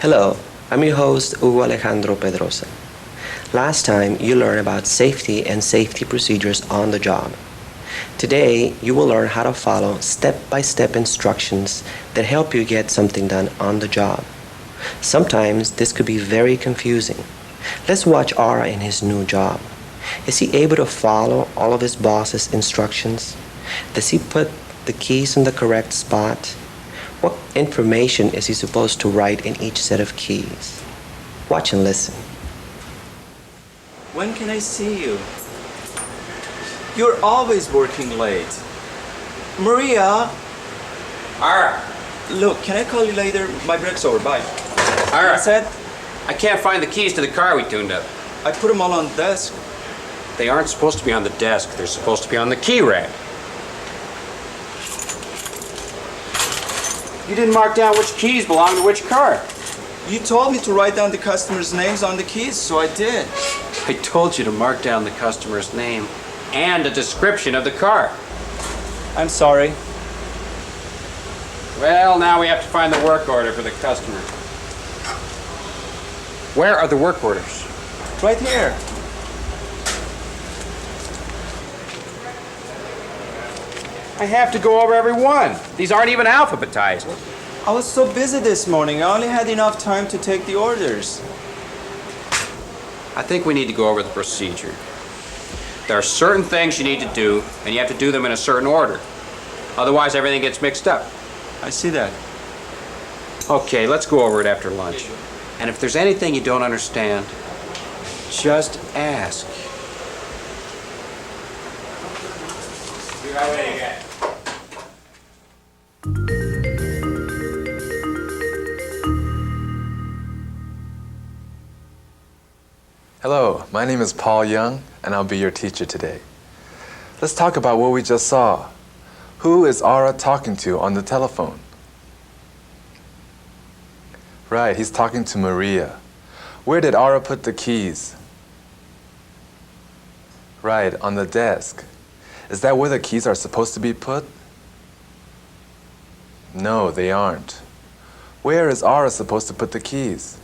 Hello, I'm your host, Hugo Alejandro Pedrosa. Last time, you learned about safety and safety procedures on the job. Today, you will learn how to follow step-by-step instructions that help you get something done on the job. Sometimes, this could be very confusing. Let's watch Ara in his new job. Is he able to follow all of his boss's instructions? Does he put the keys in the correct spot? What information is he supposed to write in each set of keys? Watch and listen. When can I see you? You're always working late. Maria! Ara! Look, can I call you later? My break's over, bye. Ara! I said, I can't find the keys to the car we tuned up. I put them all on the desk. They aren't supposed to be on the desk. They're supposed to be on the key rack. You didn't mark down which keys belong to which car. You told me to write down the customers' names on the keys, so I did. I told you to mark down the customer's name and a description of the car. I'm sorry. Well, now we have to find the work order for the customer. Where are the work orders? Right here. I have to go over every one. These aren't even alphabetized. I was so busy this morning, I only had enough time to take the orders. I think we need to go over the procedure. There are certain things you need to do, and you have to do them in a certain order. Otherwise, everything gets mixed up. I see that. Okay, let's go over it after lunch. And if there's anything you don't understand, just ask. Hello, my name is Paul Young, and I'll be your teacher today. Let's talk about what we just saw. Who is Ara talking to on the telephone? Right, he's talking to Maria. Where did Ara put the keys? Right, on the desk. Is that where the keys are supposed to be put? No, they aren't. Where is Ara supposed to put the keys?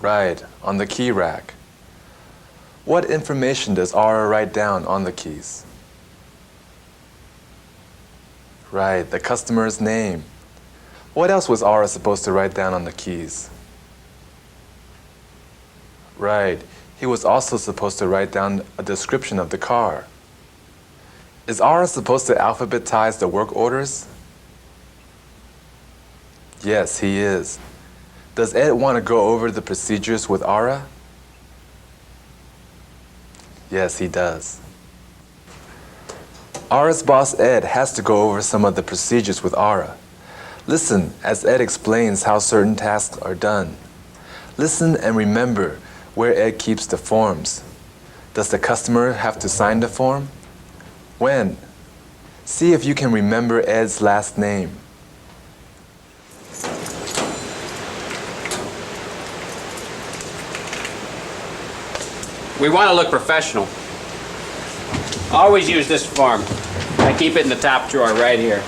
Right, on the key rack. What information does Ara write down on the keys? Right, the customer's name. What else was Ara supposed to write down on the keys? Right, he was also supposed to write down a description of the car. Is Ara supposed to alphabetize the work orders? Yes, he is. Does Ed want to go over the procedures with Ara? Yes, he does. Ara's boss, Ed, has to go over some of the procedures with Ara. Listen as Ed explains how certain tasks are done. Listen and remember where Ed keeps the forms. Does the customer have to sign the form? When? See if you can remember Ed's last name. We want to look professional. Always use this form. I keep it in the top drawer right here.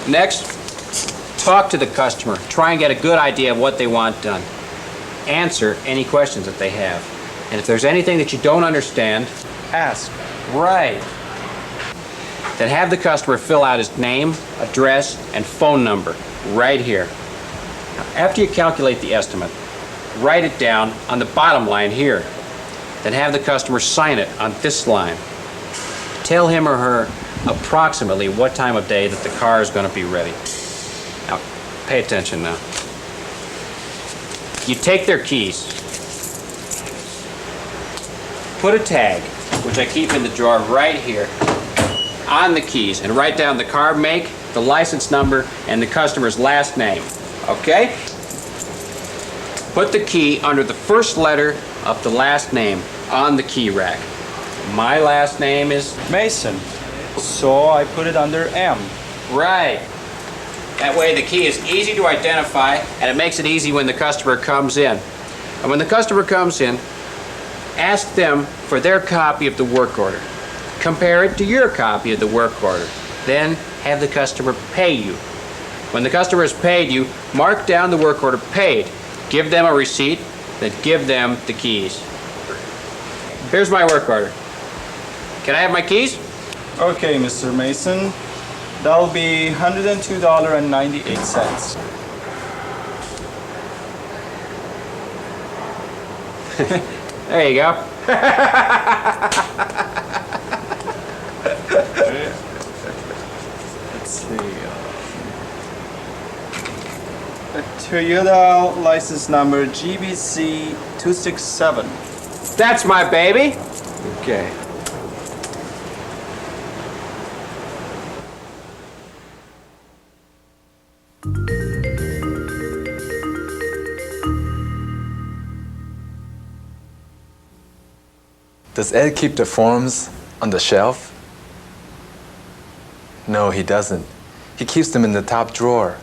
Next, talk to the customer. Try and get a good idea of what they want done. Answer any questions that they have. And if there's anything that you don't understand, Ask. right. Then have the customer fill out his name, address, and phone number right here. Now, after you calculate the estimate, write it down on the bottom line here. Then have the customer sign it on this line. Tell him or her approximately what time of day that the car is going to be ready. Now, pay attention now. You take their keys, put a tag, which I keep in the drawer right here, on the keys, and write down the car make, the license number, and the customer's last name. Okay? Put the key under the first letter of the last name on the key rack. My last name is Mason. So I put it under M. right. That way the key is easy to identify, and it makes it easy when the customer comes in. And when the customer comes in, ask them for their copy of the work order. Compare it to your copy of the work order. Then have the customer pay you. When the customer is paid, you mark down the work order paid, give them a receipt, then give them the keys. Here's my work order. Can I have my keys? Okay, Mr. Mason. That'll be $102.98. There you go. Let's see. Toyota license number GBC 267. That's my baby. Okay. Does Ed keep the forms on the shelf? No, he doesn't. He keeps them in the top drawer.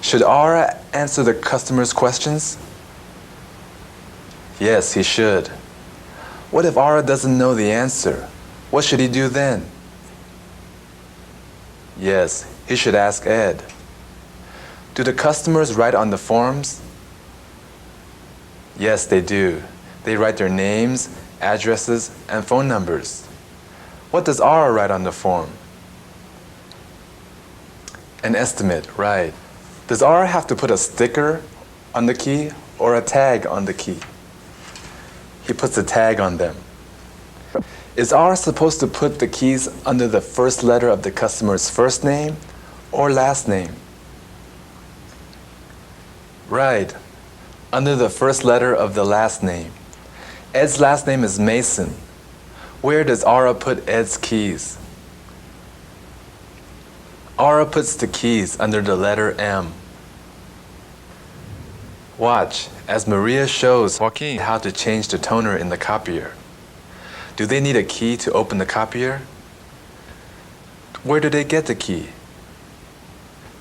Should Ara answer the customer's questions? Yes, he should. What if Ara doesn't know the answer? What should he do then? Yes, he should ask Ed. Do the customers write on the forms? Yes, they do. They write their names, addresses, and phone numbers. What does Ara write on the form? An estimate, right. Does Ara have to put a sticker on the key or a tag on the key? He puts a tag on them. Is Ara supposed to put the keys under the first letter of the customer's first name or last name? Right, under the first letter of the last name. Ed's last name is Mason. Where does Ara put Ed's keys? Ara puts the keys under the letter M. Watch as Maria shows Joaquin how to change the toner in the copier. Do they need a key to open the copier? Where do they get the key?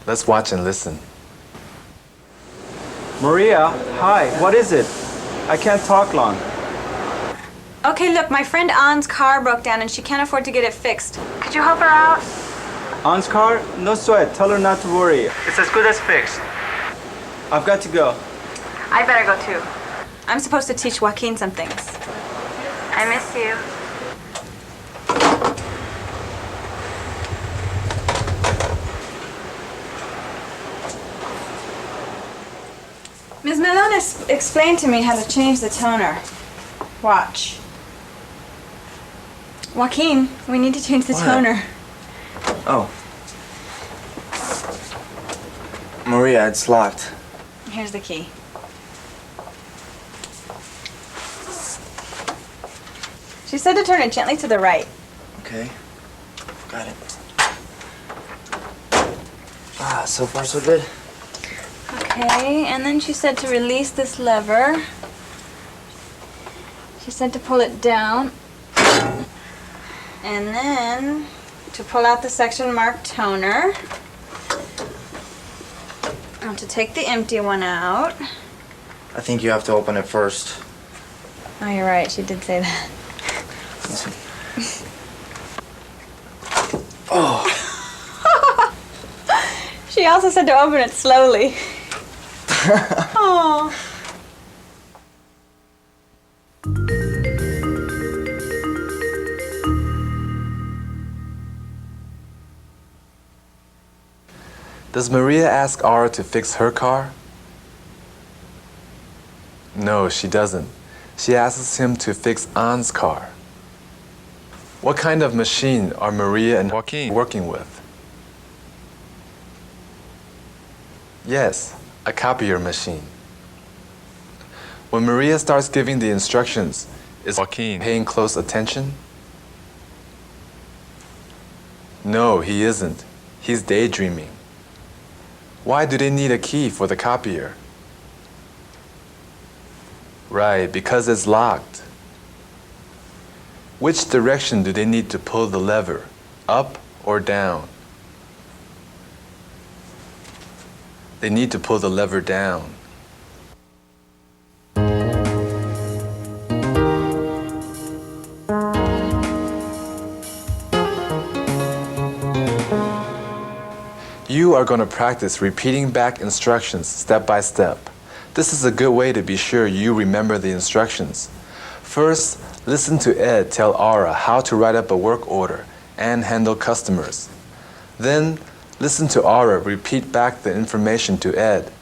Let's watch and listen. Maria, hi, what is it? I can't talk long. Okay, look, my friend An's car broke down and she can't afford to get it fixed. Could you help her out? An's car? No sweat, tell her not to worry. It's as good as fixed. I've got to go. I better go too. I'm supposed to teach Joaquin some things. I miss you. Ms. Melon explained to me how to change the toner. Watch. Joaquin, we need to change the toner. Oh. Maria, it's locked. Here's the key. She said to turn it gently to the right. Okay. Got it. Ah, so far so good. Okay, and then she said to release this lever. She said to pull it down. And then to pull out the section marked toner. And to take the empty one out. I think you have to open it first. Oh, you're right, she did say that. Listen. Oh. She also said to open it slowly. Oh. Does Maria ask Ara to fix her car? No, she doesn't. She asks him to fix An's car. What kind of machine are Maria and Joaquin working with? Yes, a copier machine. When Maria starts giving the instructions, is Joaquin paying close attention? No, he isn't. He's daydreaming. Why do they need a key for the copier? Right, because it's locked. Which direction do they need to pull the lever? Up or down? They need to pull the lever down. You are going to practice repeating back instructions step by step. This is a good way to be sure you remember the instructions. First, listen to Ed tell Aura how to write up a work order and handle customers. Then, listen to Aura repeat back the information to Ed.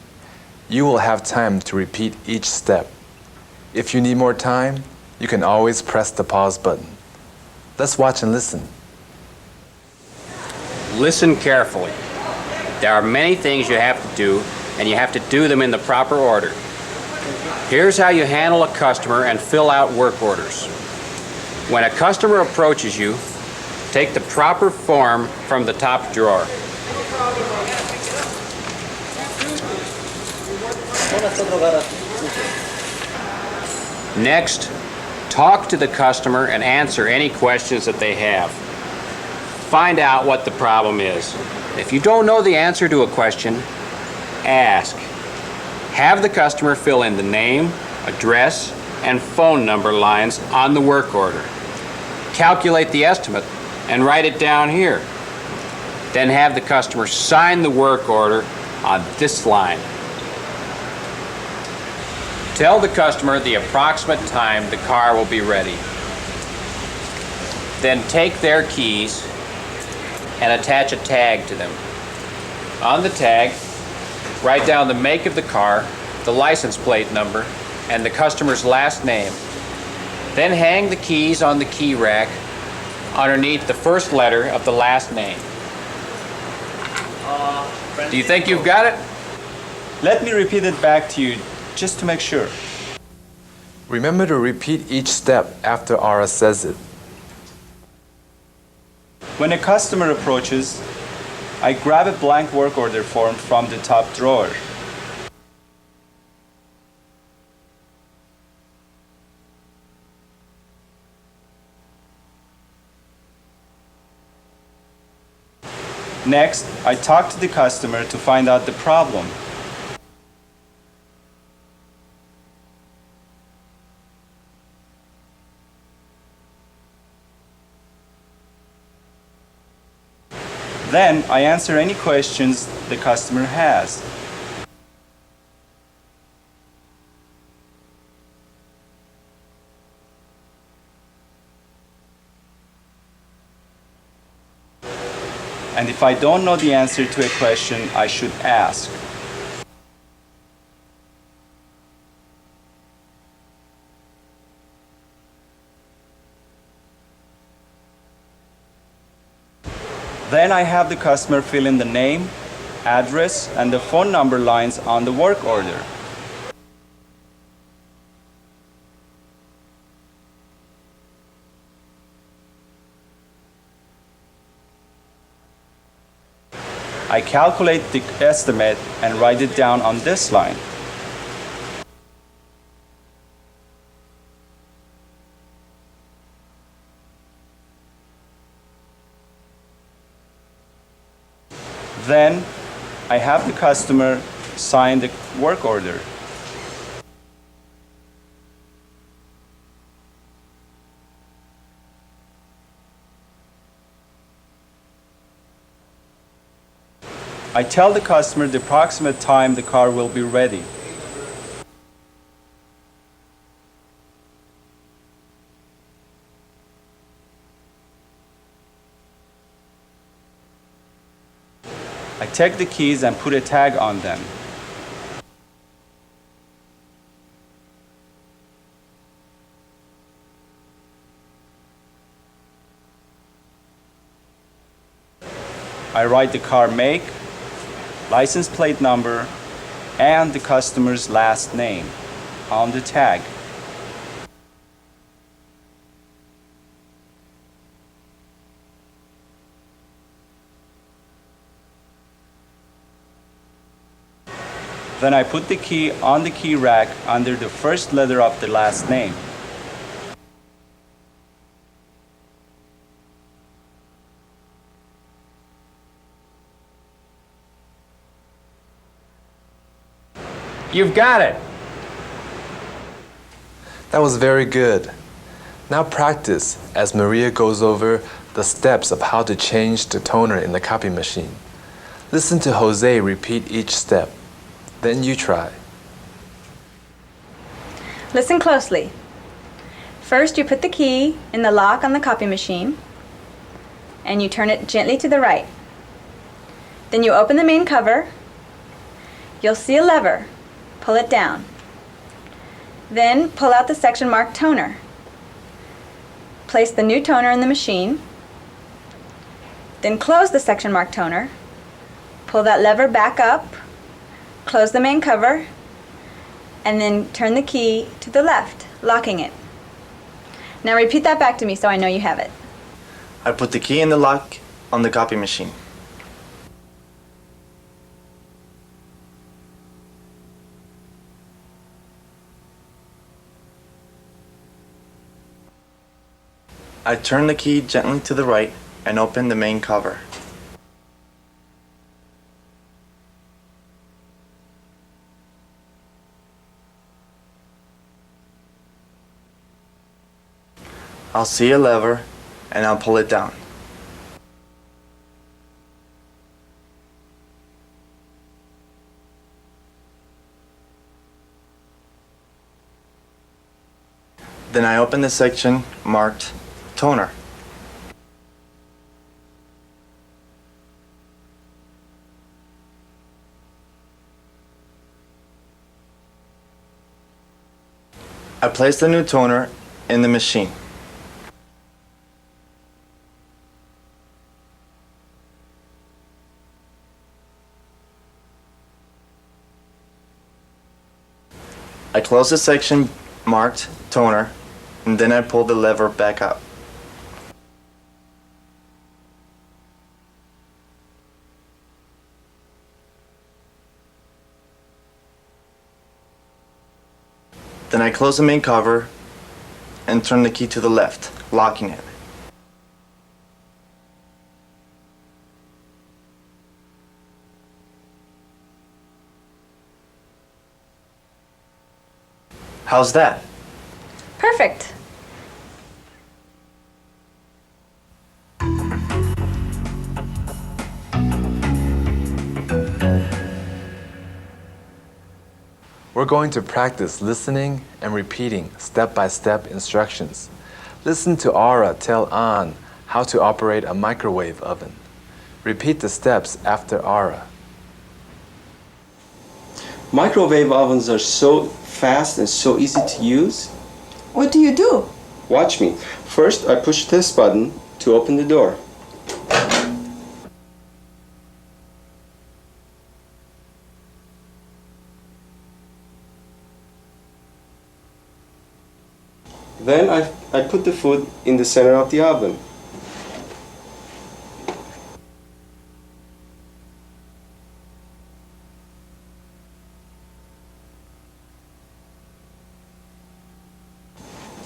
You will have time to repeat each step. If you need more time, you can always press the pause button. Let's watch and listen. Listen carefully. There are many things you have to do, and you have to do them in the proper order. Here's how you handle a customer and fill out work orders. When a customer approaches you, take the proper form from the top drawer. Next, talk to the customer and answer any questions that they have. Find out what the problem is. If you don't know the answer to a question, ask. Have the customer fill in the name, address, and phone number lines on the work order. Calculate the estimate and write it down here. Then have the customer sign the work order on this line. Tell the customer the approximate time the car will be ready. Then take their keys and attach a tag to them. On the tag, write down the make of the car, the license plate number, and the customer's last name. Then hang the keys on the key rack underneath the first letter of the last name. Do you think you've got it? Let me repeat it back to you just to make sure. Remember to repeat each step after Aura says it. When a customer approaches, I grab a blank work order form from the top drawer. Next, I talk to the customer to find out the problem. Then I answer any questions the customer has. And if I don't know the answer to a question, I should ask. Then I have the customer fill in the name, address, and the phone number lines on the work order. I calculate the estimate and write it down on this line. Then I have the customer sign the work order. I tell the customer the approximate time the car will be ready. I take the keys and put a tag on them. I write the car make, license plate number, and the customer's last name on the tag. Then I put the key on the key rack under the first letter of the last name. You've got it. That was very good. Now practice as Maria goes over the steps of how to change the toner in the copy machine. Listen to Jose repeat each step. Then you try. Listen closely. First, you put the key in the lock on the copy machine, and you turn it gently to the right. Then you open the main cover. You'll see a lever. Pull it down. Then pull out the section marked toner. Place the new toner in the machine. Then close the section marked toner. Pull that lever back up. Close the main cover. And then turn the key to the left, locking it. Now repeat that back to me so I know you have it. I put the key in the lock on the copy machine. I turn the key gently to the right and open the main cover. I'll see a lever and I'll pull it down. Then I open the section marked toner. I place the new toner in the machine. I close the section marked toner, and then I pull the lever back up. Then I close the main cover and turn the key to the left, locking it. How's that? Perfect. We're going to practice listening and repeating step-by-step instructions. Listen to Ara tell An how to operate a microwave oven. Repeat the steps after Ara. Microwave ovens are so fast and so easy to use. What do you do? Watch me. First, I push this button to open the door. Then I put the food in the center of the oven.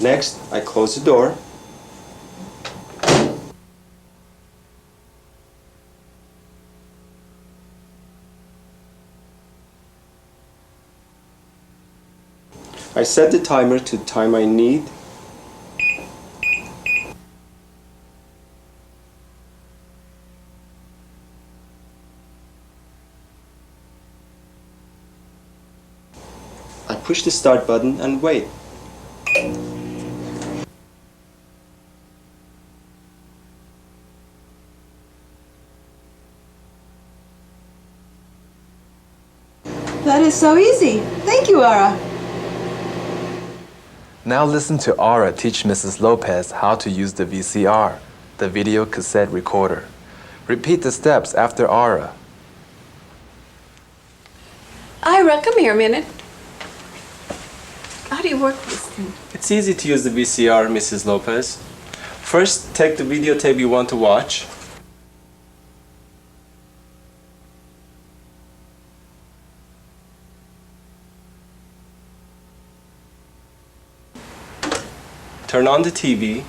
Next, I close the door. I set the timer to the time I need. I push the start button and wait. That is so easy. Thank you, Ara. Now listen to Ara teach Mrs. Lopez how to use the VCR, the video cassette recorder. Repeat the steps after Ara. Ira, come here a minute. How do you work this thing? It's easy to use the VCR, Mrs. Lopez. First, take the videotape you want to watch. Turn on the TV.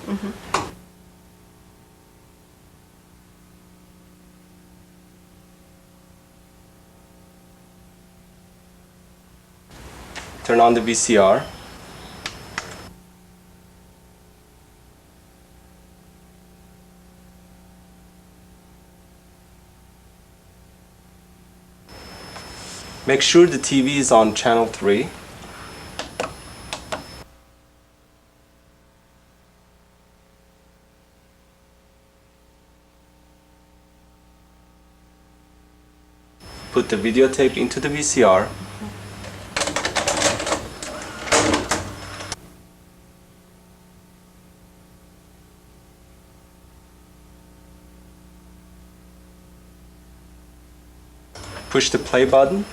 Turn on the VCR. Make sure the TV is on channel 3. Put the videotape into the VCR. Push the play button.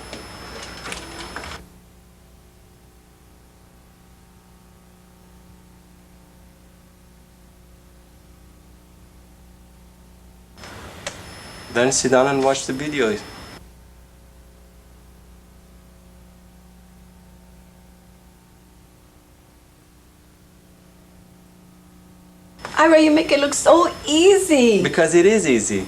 Then sit down and watch the video. Ira, you make it look so easy. Because it is easy.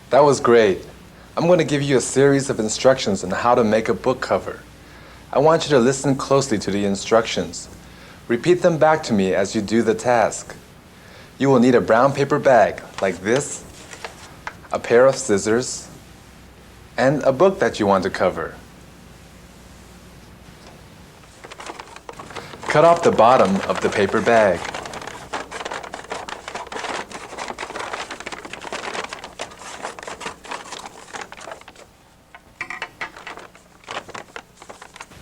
That was great. I'm going to give you a series of instructions on how to make a book cover. I want you to listen closely to the instructions. Repeat them back to me as you do the task. You will need a brown paper bag like this, a pair of scissors, and a book that you want to cover. Cut off the bottom of the paper bag.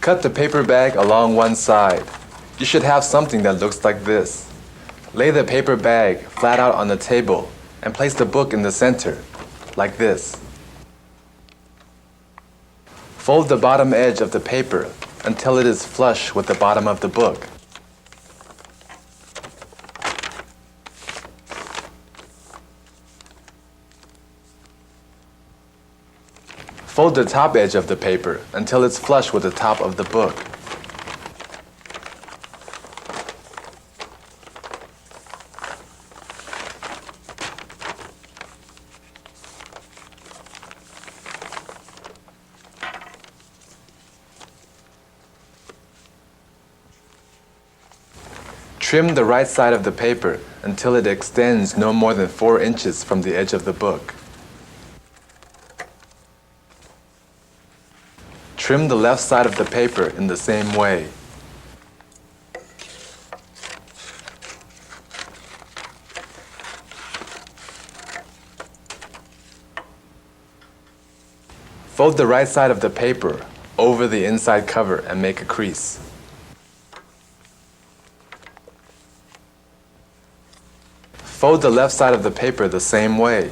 Cut the paper bag along one side. You should have something that looks like this. Lay the paper bag flat out on the table and place the book in the center, like this. Fold the bottom edge of the paper until it is flush with the bottom of the book. Fold the top edge of the paper until it's flush with the top of the book. Trim the right side of the paper until it extends no more than 4 inches from the edge of the book. Trim the left side of the paper in the same way. Fold the right side of the paper over the inside cover and make a crease. Fold the left side of the paper the same way.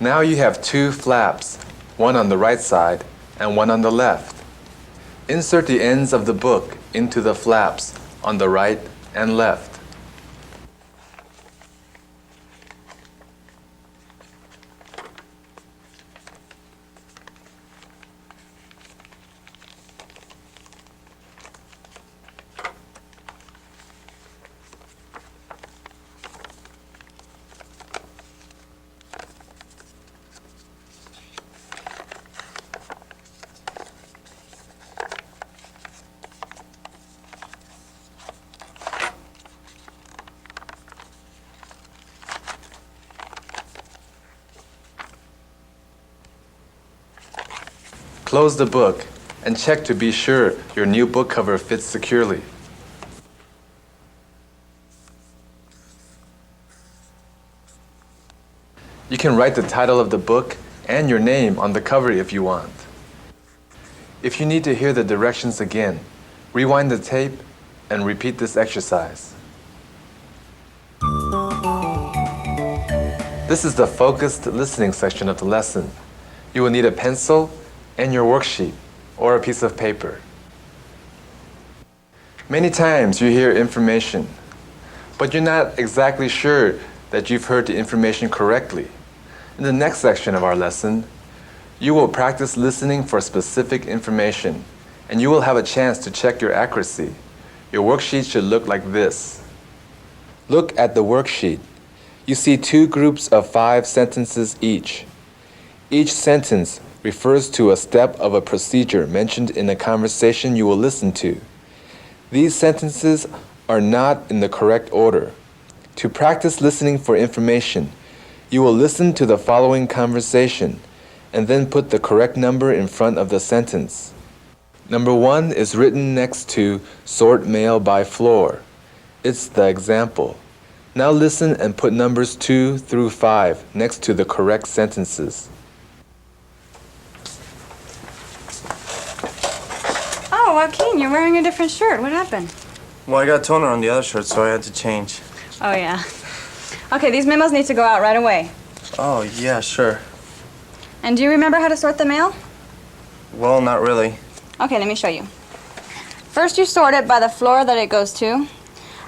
Now you have 2 flaps, one on the right side and one on the left. Insert the ends of the book into the flaps on the right and left. Close the book and check to be sure your new book cover fits securely. You can write the title of the book and your name on the cover if you want. If you need to hear the directions again, rewind the tape and repeat this exercise. This is the focused listening section of the lesson. You will need a pencil and your worksheet or a piece of paper. Many times you hear information, but you're not exactly sure that you've heard the information correctly. In the next section of our lesson, you will practice listening for specific information, and you will have a chance to check your accuracy. Your worksheet should look like this. Look at the worksheet. You see 2 groups of 5 sentences each. Each sentence refers to a step of a procedure mentioned in a conversation you will listen to. These sentences are not in the correct order. To practice listening for information, you will listen to the following conversation and then put the correct number in front of the sentence. Number 1 is written next to sort mail by floor. It's the example. Now listen and put numbers 2 through 5 next to the correct sentences. Oh, Joaquin, you're wearing a different shirt. What happened? Well, I got toner on the other shirt, so I had to change. Oh, yeah. Okay, these memos need to go out right away. Oh, yeah, sure. And do you remember how to sort the mail? Well, not really. Okay, let me show you. First, you sort it by the floor that it goes to.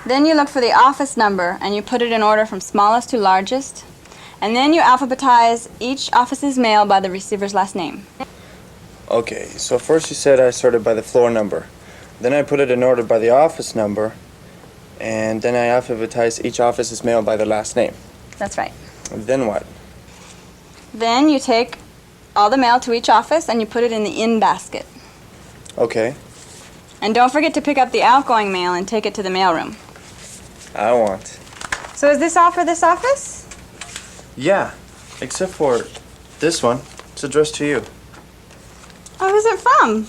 Then you look for the office number and you put it in order from smallest to largest. And then you alphabetize each office's mail by the receiver's last name. Okay, so first you said I sorted by the floor number. Then I put it in order by the office number. And then I alphabetize each office's mail by their last name. That's right. Then what? Then you take all the mail to each office and you put it in the in basket. Okay, And don't forget to pick up the outgoing mail and take it to the mailroom. I want. So is this all for this office? Yeah, except for this one. It's addressed to you. Oh, who's it from?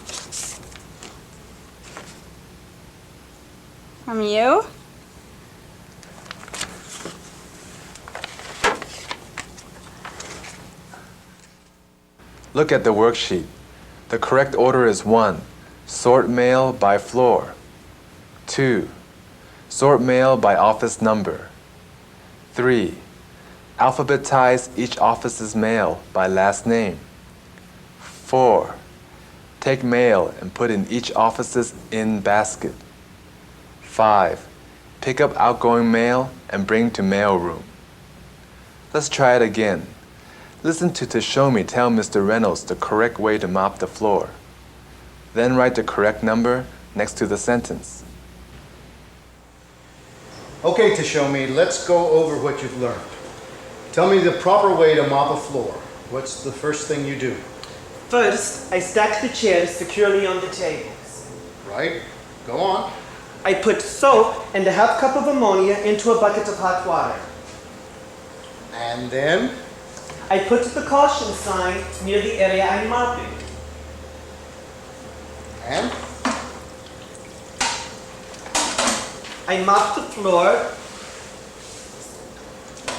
From you? Look at the worksheet. The correct order is 1. Sort mail by floor. 2. Sort mail by office number. 3. Alphabetize each office's mail by last name. 4. Take mail and put in each office's in basket. 5. Pick up outgoing mail and bring to mailroom. Let's try it again. Listen to Tashomi tell Mr. Reynolds the correct way to mop the floor. Then write the correct number next to the sentence. Okay, Tashomi, let's go over what you've learned. Tell me the proper way to mop a floor. What's the first thing you do? First, I stack the chairs securely on the tables. Right? Go on. I put soap and a half cup of ammonia into a bucket of hot water. And then? I put the caution sign near the area I'm mopping. And? I mop the floor,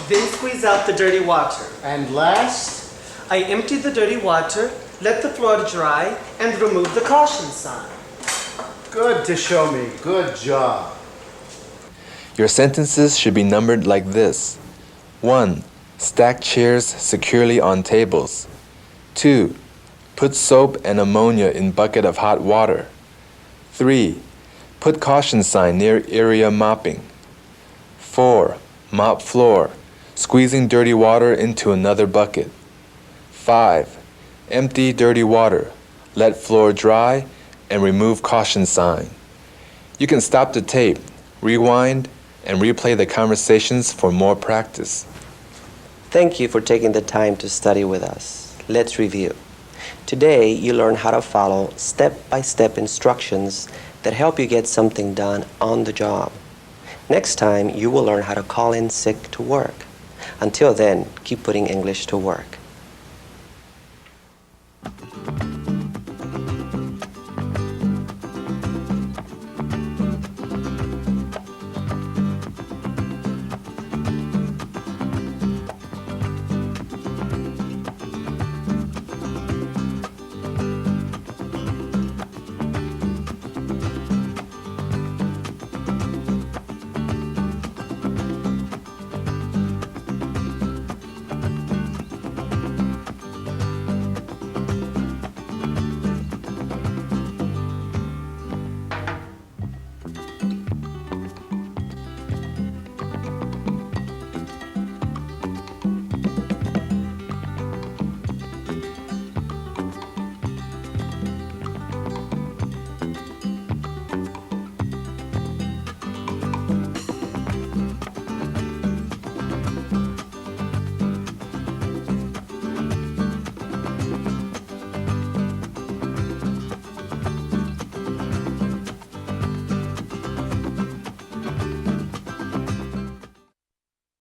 then squeeze out the dirty water. And last? I empty the dirty water, let the floor dry, and remove the caution sign. Good, Tashomi. Good job. Your sentences should be numbered like this. 1. Stack chairs securely on tables. 2. Put soap and ammonia in bucket of hot water. 3. Put caution sign near area mopping. 4. Mop floor, squeezing dirty water into another bucket. 5. Empty dirty water, let floor dry, and remove caution sign. You can stop the tape, rewind, and replay the conversations for more practice. Thank you for taking the time to study with us. Let's review. Today, you learn how to follow step-by-step instructions that help you get something done on the job. Next time, you will learn how to call in sick to work. Until then, keep putting English to work.